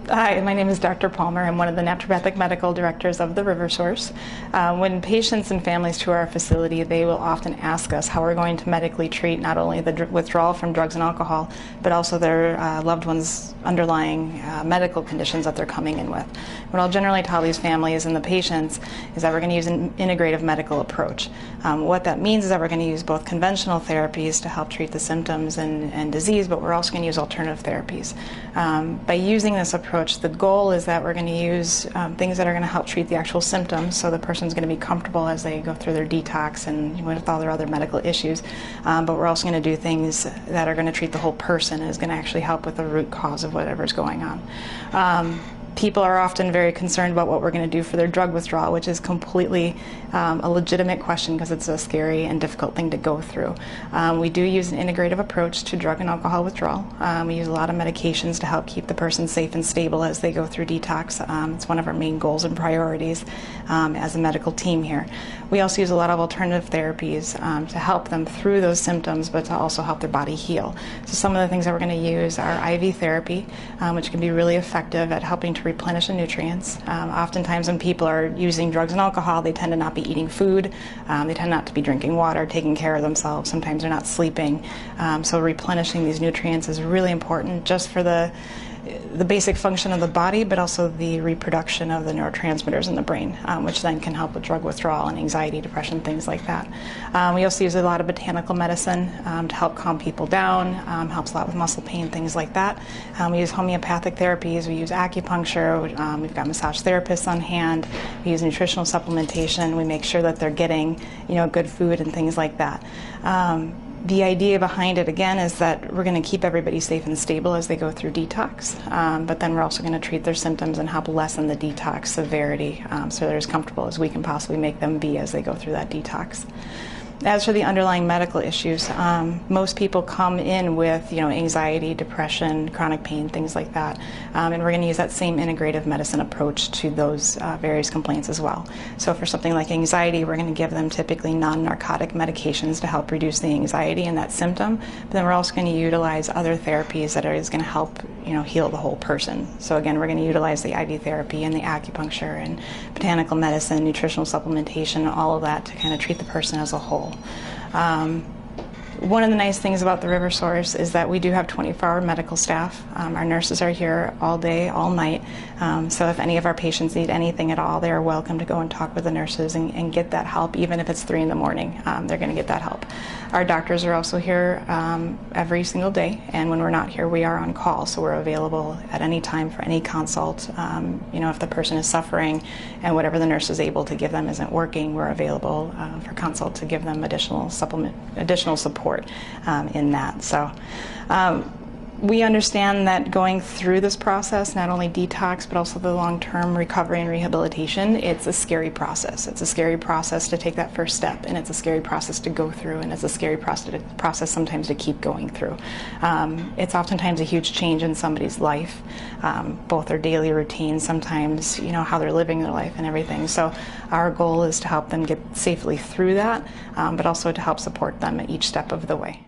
Hi, my name is Dr. Palmer. I'm one of the naturopathic medical directors of the RiverSource. When patients and families to our facility, they will often ask us how we're going to medically treat not only the withdrawal from drugs and alcohol, but also their loved ones' underlying medical conditions that they're coming in with. What I'll generally tell these families and the patients is that we're going to use an integrative medical approach. What that means is that we're going to use both conventional therapies to help treat the symptoms and disease, but we're also going to use alternative therapies. By using this approach, the goal is that we're going to use things that are going to help treat the actual symptoms, so the person's going to be comfortable as they go through their detox and with all their other medical issues. But we're also going to do things that are going to treat the whole person and is going to actually help with the root cause of whatever's going on. People are often very concerned about what we're going to do for their drug withdrawal, which is completely a legitimate question because it's a scary and difficult thing to go through. We do use an integrative approach to drug and alcohol withdrawal. We use a lot of medications to help keep the person safe and stable as they go through detox. It's one of our main goals and priorities as a medical team here. We also use a lot of alternative therapies to help them through those symptoms, but to also help their body heal. So some of the things that we're going to use are IV therapy, which can be really effective at helping to replenish the nutrients. Oftentimes when people are using drugs and alcohol, they tend to not be eating food, they tend not to be drinking water, taking care of themselves, sometimes they're not sleeping. So replenishing these nutrients is really important just for the basic function of the body, but also the reproduction of the neurotransmitters in the brain, which then can help with drug withdrawal and anxiety, depression, things like that. We also use a lot of botanical medicine to help calm people down, helps a lot with muscle pain, things like that. We use homeopathic therapies, we use acupuncture, we've got massage therapists on hand, we use nutritional supplementation, we make sure that they're getting good food and things like that. The idea behind it, again, is that we're going to keep everybody safe and stable as they go through detox, but then we're also going to treat their symptoms and help lessen the detox severity so they're as comfortable as we can possibly make them be as they go through that detox. As for the underlying medical issues, most people come in with anxiety, depression, chronic pain, things like that, and we're going to use that same integrative medicine approach to those various complaints as well. So for something like anxiety, we're going to give them typically non-narcotic medications to help reduce the anxiety and that symptom, but then we're also going to utilize other therapies that is going to help heal the whole person. So again, we're going to utilize the IV therapy and the acupuncture and botanical medicine, nutritional supplementation, all of that to kind of treat the person as a whole. One of the nice things about the RiverSource is that we do have 24-hour medical staff. Our nurses are here all day, all night. So if any of our patients need anything at all, they are welcome to go and talk with the nurses and get that help, even if it's 3 in the morning. They're going to get that help. Our doctors are also here every single day, and when we're not here, we are on call, so we're available at any time for any consult. If the person is suffering and whatever the nurse is able to give them isn't working, we're available for consult to give them additional support in that. So we understand that going through this process, not only detox, but also the long-term recovery and rehabilitation, it's a scary process. It's a scary process to take that first step, and it's a scary process to go through, and it's a scary process sometimes to keep going through. It's oftentimes a huge change in somebody's life, both their daily routine, sometimes how they're living their life and everything. So our goal is to help them get safely through that, but also to help support them at each step of the way.